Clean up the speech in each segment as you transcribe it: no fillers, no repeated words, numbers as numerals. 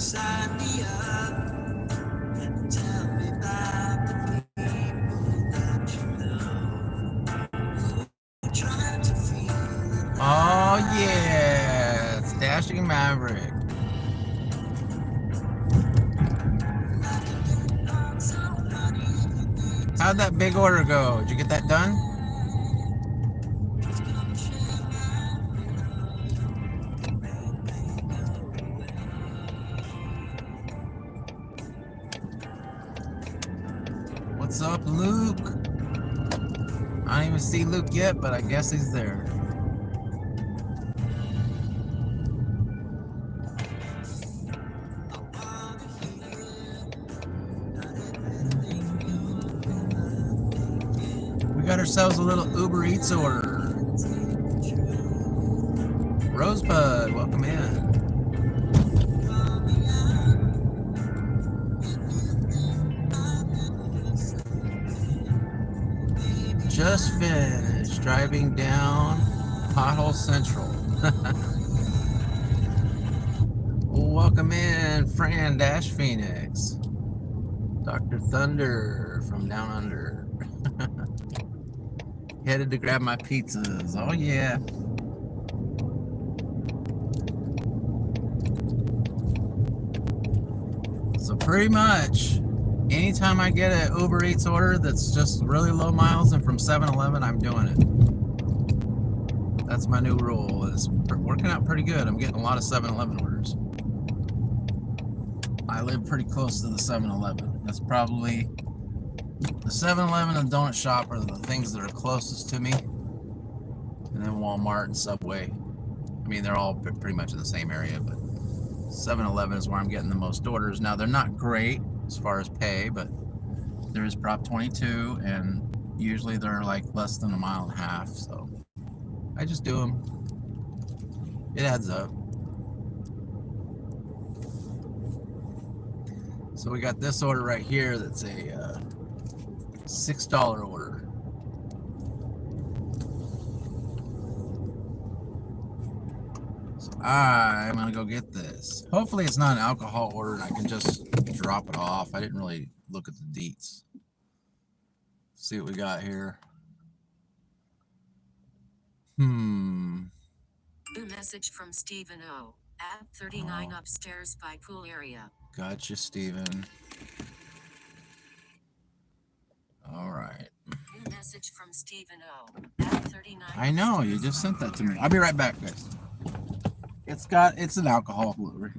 Oh yeah, it's Dashing Maverick. How'd that big order go? Did you get that done? What's up, Luke? I don't even see Luke yet, but I guess he's there. We got ourselves a little UberEats order. Rosebud, welcome in. Just finished driving down Pothole Central. Welcome in, Fran Dash Phoenix. Dr. Thunder from Down Under. Headed to grab my pizzas. Oh yeah. So pretty much anytime I get an Uber Eats order that's just really low miles and from 7-Eleven, I'm doing it. That's my new rule. It's working out pretty good. I'm getting a lot of 7-Eleven orders. I live pretty close to the 7-Eleven. That's probably the 7-Eleven and donut shop are the things that are closest to me. And then Walmart and Subway. I mean, they're all pretty much in the same area, but 7-Eleven is where I'm getting the most orders. Now, they're not great as far as pay, but there is Prop 22, and usually they're like less than a mile and a half, so I just do them. It adds up. So we got this order right here that's a $6 order. So I'm gonna go get this. Hopefully it's not an alcohol order and I can just drop it off. I didn't really look at the deets. See what we got here. New message from Stephen O. At 39 upstairs by pool area. Gotcha, Steven. All right. New message from Stephen O. At 39. I know, you just sent that to me. I'll be right back, guys. It's an alcohol delivery.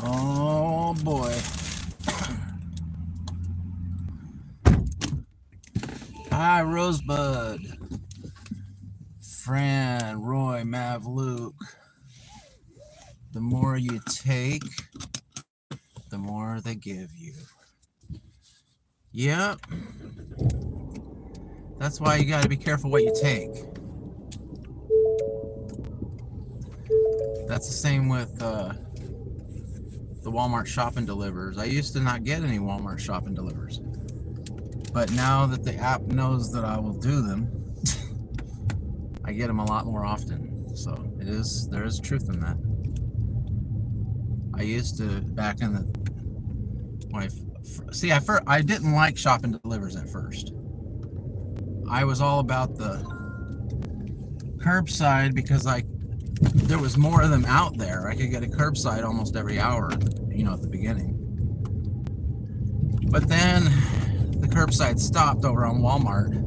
Oh boy. Hi, Rosebud. Fran, Roy, Mav, Luke. The more you take, the more they give you. Yep. That's why you got to be careful what you take. That's the same with the Walmart shop and delivers. I used to not get any Walmart shop and delivers, but now that the app knows that I will do them, I get them a lot more often. So there is truth in that. I used to, back in the, when I didn't like shop and delivers at first. I was all about the curbside because there was more of them out there. I could get a curbside almost every hour, you know, at the beginning. But then the curbside stopped over on Walmart.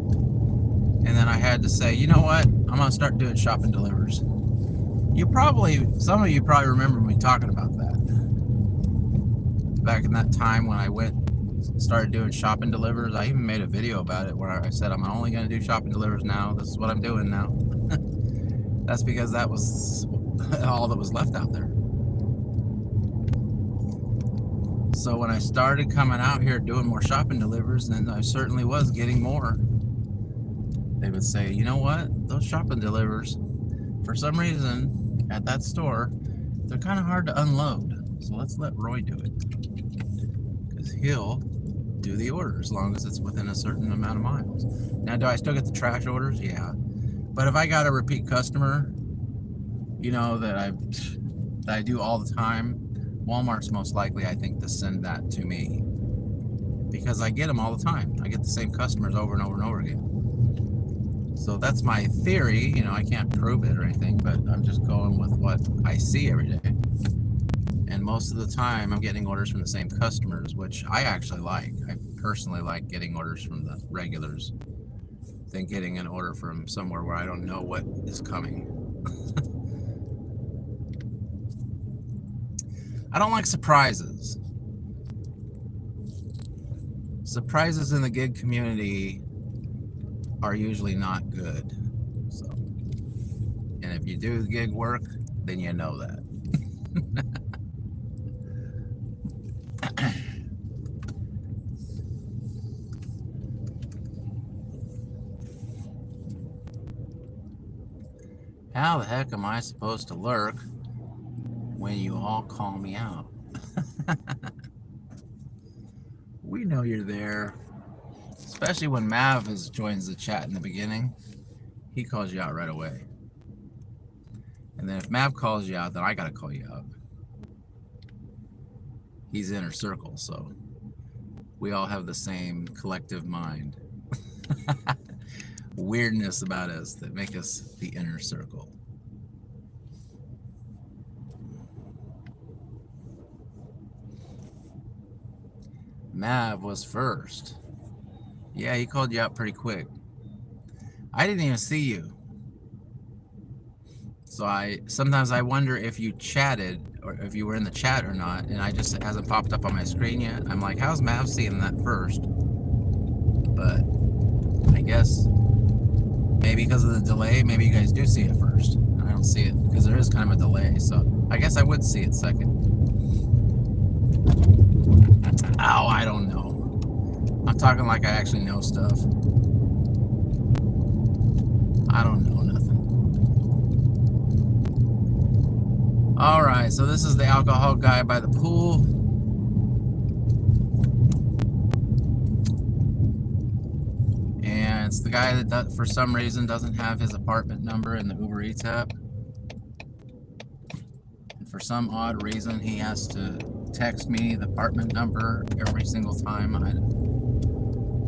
And then I had to say, you know what? I'm going to start doing shop and delivers. Some of you probably remember me talking about that. Back in that time when I started doing shop and delivers, I even made a video about it where I said, I'm only going to do shop and delivers now. This is what I'm doing now. That's because that was all that was left out there. So when I started coming out here doing more shop and delivers, then I certainly was getting more. They would say, you know what? Those shop and delivers, for some reason, at that store, they're kind of hard to unload. So let's let Roy do it. Because he'll do the order as long as it's within a certain amount of miles. Now, do I still get the trash orders? Yeah. But if I got a repeat customer, you know, that I do all the time, Walmart's most likely, I think, to send that to me. Because I get them all the time. I get the same customers over and over and over again. So that's my theory. You know, I can't prove it or anything, but I'm just going with what I see every day. And most of the time, I'm getting orders from the same customers, which I actually like. I personally like getting orders from the regulars than getting an order from somewhere where I don't know what is coming. I don't like surprises. Surprises in the gig community are usually not good. So, and if you do gig work, then you know that. How the heck am I supposed to lurk when you all call me out? We know you're there. Especially when Mav joins the chat in the beginning. He calls you out right away. And then if Mav calls you out, then I gotta call you out. He's inner circle, so we all have the same collective mind. Weirdness about us that make us the inner circle. Mav was first. Yeah, he called you out pretty quick. I didn't even see you. So sometimes I wonder if you chatted or if you were in the chat or not, and it hasn't popped up on my screen yet. I'm like, how's Mav seeing that first? But I guess maybe because of the delay, maybe you guys do see it first. I don't see it because there is kind of a delay, so I guess I would see it second. Oh, I don't know. I'm talking like I actually know stuff. I don't know nothing. Alright, so this is the alcohol guy by the pool. And it's the guy that for some reason doesn't have his apartment number in the UberEats app. And for some odd reason, he has to text me the apartment number every single time.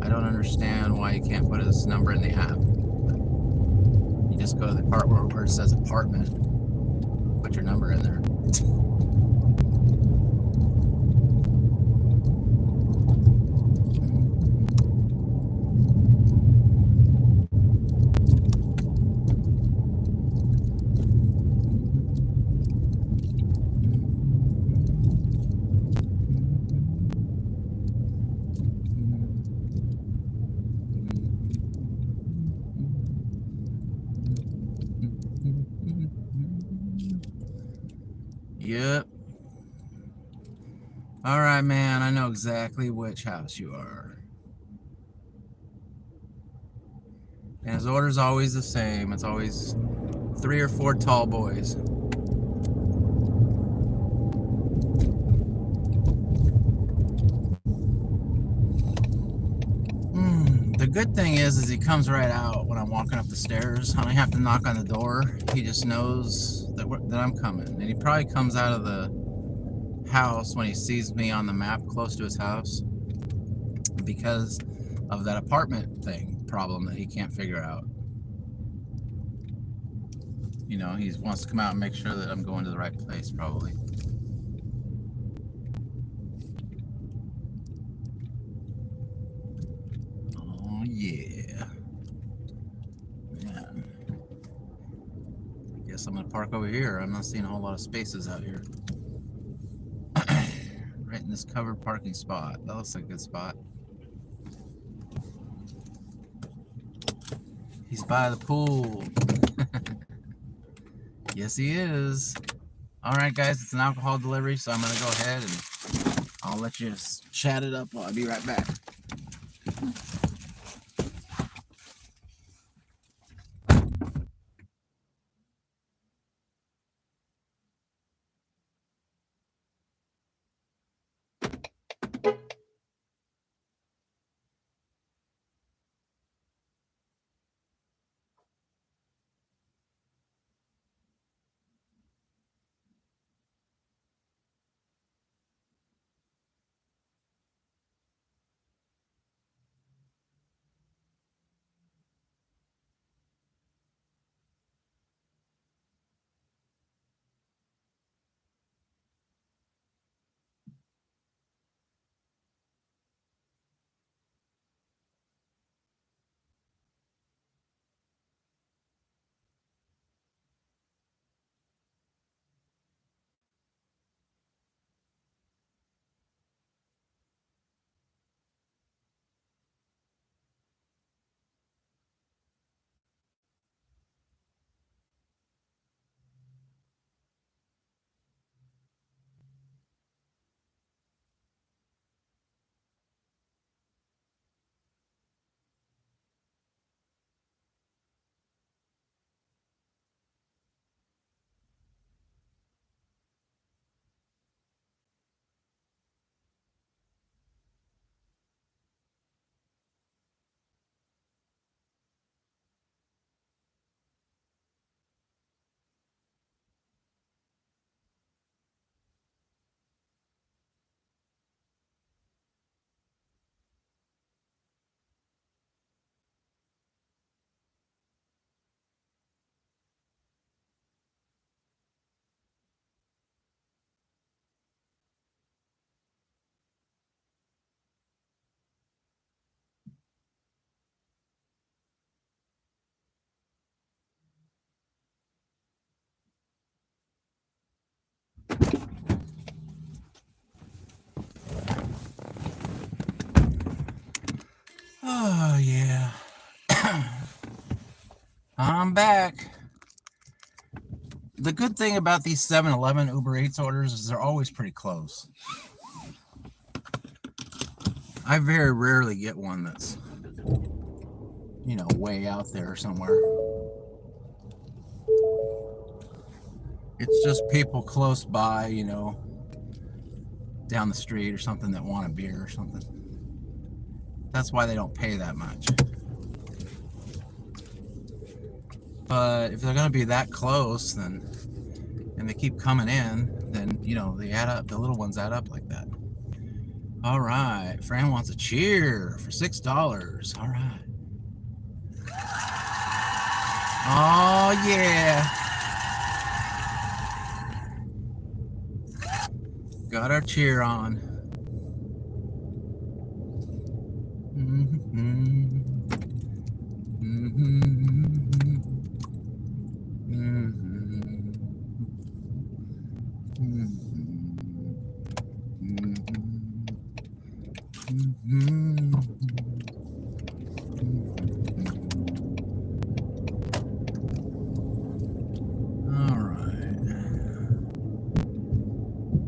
I don't understand why he can't put his number in the app. You just go to the part where it says apartment, put your number in there. Yep. All right, man. I know exactly which house you are. And his order's always the same. It's always 3 or 4 tall boys. The good thing is he comes right out when I'm walking up the stairs. I don't have to knock on the door. He just knows that I'm coming. And he probably comes out of the house when he sees me on the map close to his house because of that apartment thing problem that he can't figure out. You know, he wants to come out and make sure that I'm going to the right place, probably. Oh, yeah. Man. I guess I'm going to park over here. I'm not seeing a whole lot of spaces out here. Right in this covered parking spot. That looks like a good spot. He's by the pool. Yes, he is. All right, guys, it's an alcohol delivery, so I'm going to go ahead and I'll let you chat it up. I'll be right back. Oh, yeah. I'm back. The good thing about these 7-Eleven Uber Eats orders is they're always pretty close. I very rarely get one that's, you know, way out there somewhere. It's just people close by, you know, down the street or something that want a beer or something. That's why they don't pay that much. But if they're going to be that close, then, and they keep coming in, then, you know, they add up, the little ones add up like that. All right, Fran wants a cheer for $6. All right. Oh, yeah. Got our cheer on.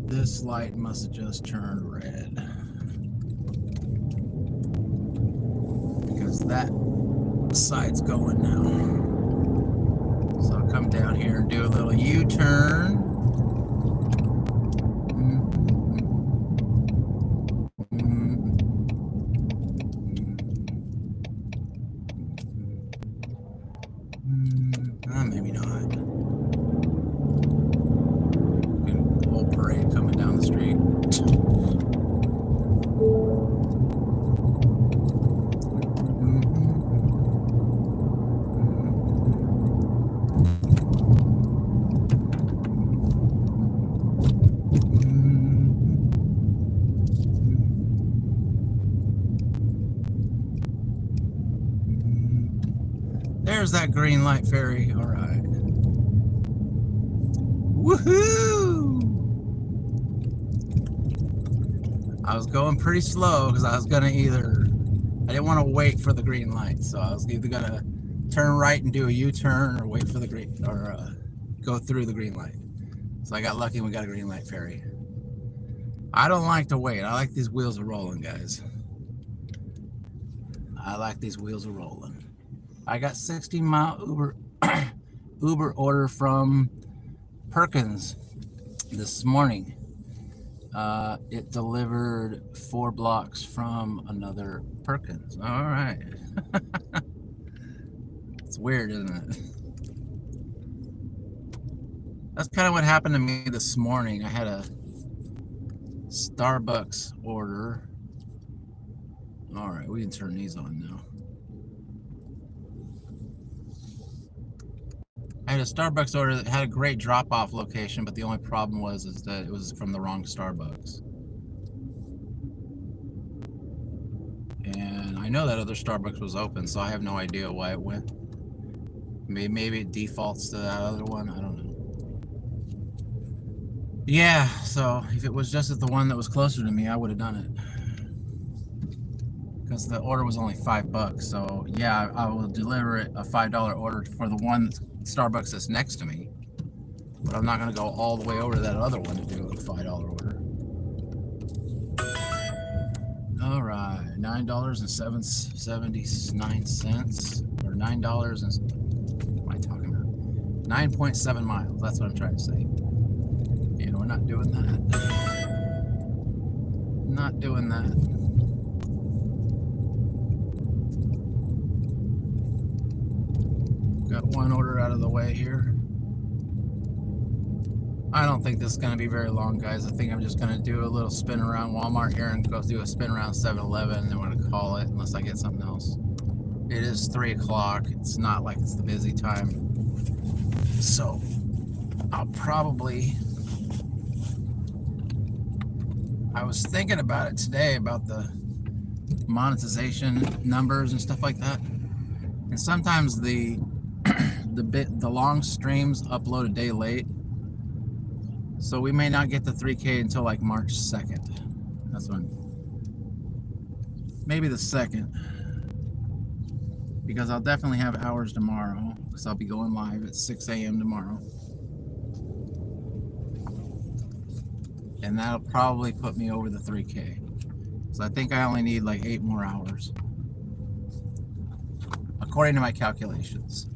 This light must have just turned red because that side's going now. So I'll come down here and do a little U-turn. Maybe not. Whole parade coming down the street. There's that green light ferry. All right. Woohoo! I was going pretty slow because I was gonna I didn't want to wait for the green light, so I was either gonna turn right and do a U-turn or wait for the green, or go through the green light. So I got lucky and we got a green light ferry. I don't like to wait. I like these wheels are rolling, guys. I like these wheels are rolling. I got 16-mile Uber order from Perkins this morning. It delivered 4 blocks from another Perkins. All right. It's weird, isn't it? That's kind of what happened to me this morning. I had a Starbucks order. All right, we can turn these on now. I had a Starbucks order that had a great drop-off location, but the only problem was that it was from the wrong Starbucks. And I know that other Starbucks was open, so I have no idea why it went. Maybe it defaults to that other one. I don't know. Yeah, so if it was just at the one that was closer to me, I would have done it. Because the order was only $5. So yeah, I will deliver it a $5 order for the one Starbucks that's next to me. But I'm not going to go all the way over to that other one to do a $5 order. All right, $9.79 or $9 and what am I talking about? 9.7 miles. That's what I'm trying to say. You know, we're not doing that. Not doing that. Got one order out of the way here. I don't think this is going to be very long, guys. I think I'm just going to do a little spin around Walmart here and go do a spin around 7-Eleven, and then we're going to call it unless I get something else. It is 3 o'clock. It's not like it's the busy time. So I'll probably... I was thinking about it today, about the monetization numbers and stuff like that. And sometimes the long streams upload a day late. So we may not get the 3K until like March 2nd. That's when. Maybe the 2nd. Because I'll definitely have hours tomorrow. Because I'll be going live at 6 a.m. tomorrow. And that'll probably put me over the 3K. So I think I only need like 8 more hours. According to my calculations.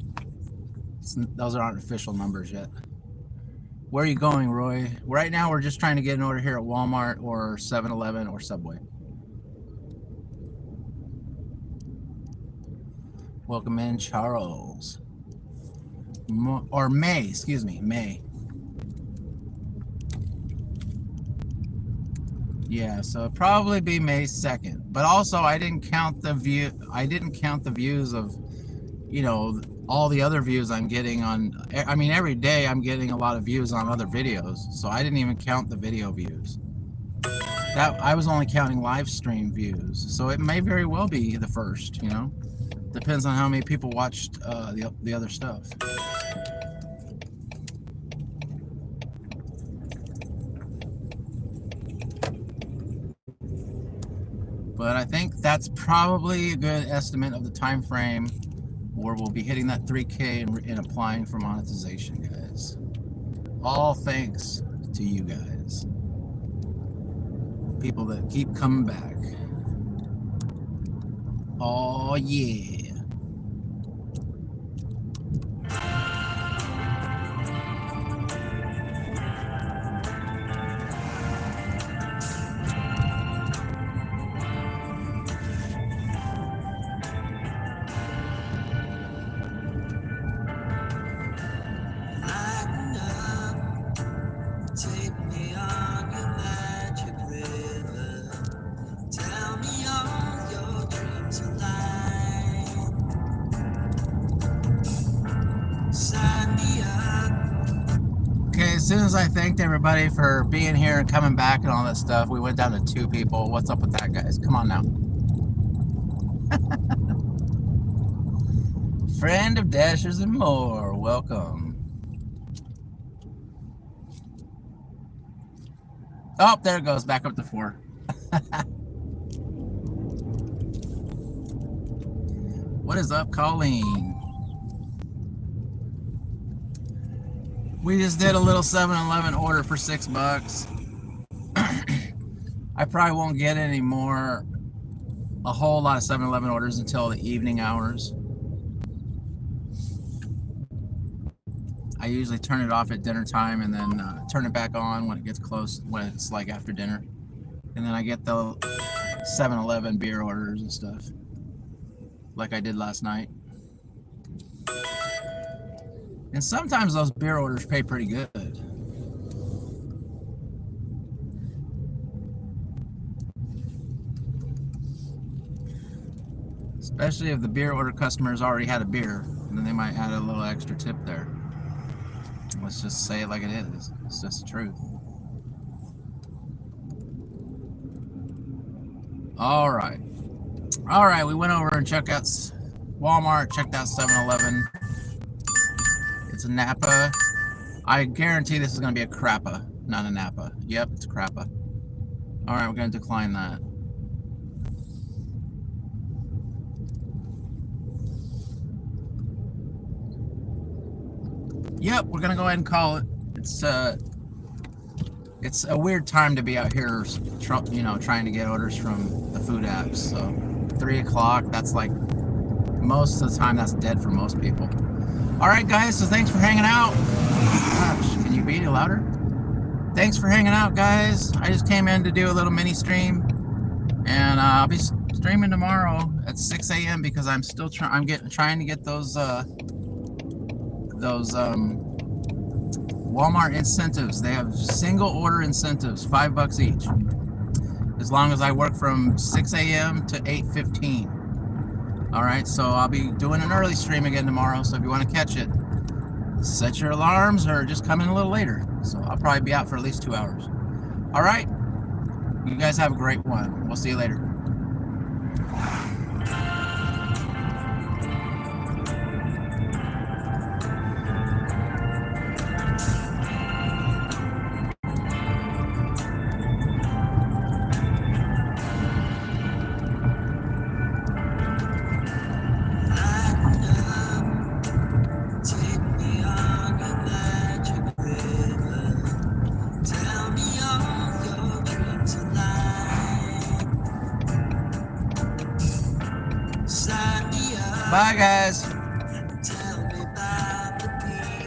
Those aren't official numbers yet. Where are you going, Roy? Right now, we're just trying to get an order here at Walmart or 7-Eleven or Subway. Welcome in, Charles. Or May, excuse me, May. Yeah, so it'll probably be May 2nd. But also, I didn't count the views of, you know, all the other views I'm getting on. I mean, every day I'm getting a lot of views on other videos, so I didn't even count the video views. That I was only counting live stream views, so it may very well be the first. You know, depends on how many people watched the other stuff. But I think that's probably a good estimate of the time frame where we'll be hitting that 3K and applying for monetization, guys. All thanks to you guys. People that keep coming back. Oh, yeah. Okay, as soon as I thanked everybody for being here and coming back and all that stuff, we went down to 2 people. What's up with that, guys? Come on now. Friend of Dashers and more, welcome. Oh, there it goes, back up to 4. What is up, Colleen? We just did a little 7-Eleven order for $6. I probably won't get any more, a whole lot of 7-Eleven orders until the evening hours. I usually turn it off at dinner time and then turn it back on when it gets close, when it's like after dinner. And then I get the 7-Eleven beer orders and stuff, like I did last night. And sometimes those beer orders pay pretty good. Especially if the beer order customers already had a beer, and then they might add a little extra tip there. Let's just say it like it is. It's just the truth. All right. All right, we went over and checked out Walmart, checked out 7-Eleven. It's a Napa. I guarantee this is going to be a crappa, not a Napa. Yep, it's a crappa. All right, we're going to decline that. Yep, we're going to go ahead and call it. It's a weird time to be out here, you know, trying to get orders from the food apps. So 3 o'clock, that's like, most of the time that's dead for most people. All right, guys, so thanks for hanging out. Gosh, can you be any louder? Thanks for hanging out, guys. I just came in to do a little mini stream, and I'll be streaming tomorrow at 6 a.m. because I'm still trying to get those Walmart incentives. They have single order incentives, $5 each, as long as I work from 6 a.m. to 8:15. All right, so I'll be doing an early stream again tomorrow, so if you want to catch it, set your alarms or just come in a little later. So I'll probably be out for at least 2 hours. All right, you guys have a great one. We'll see you later. Bye, guys.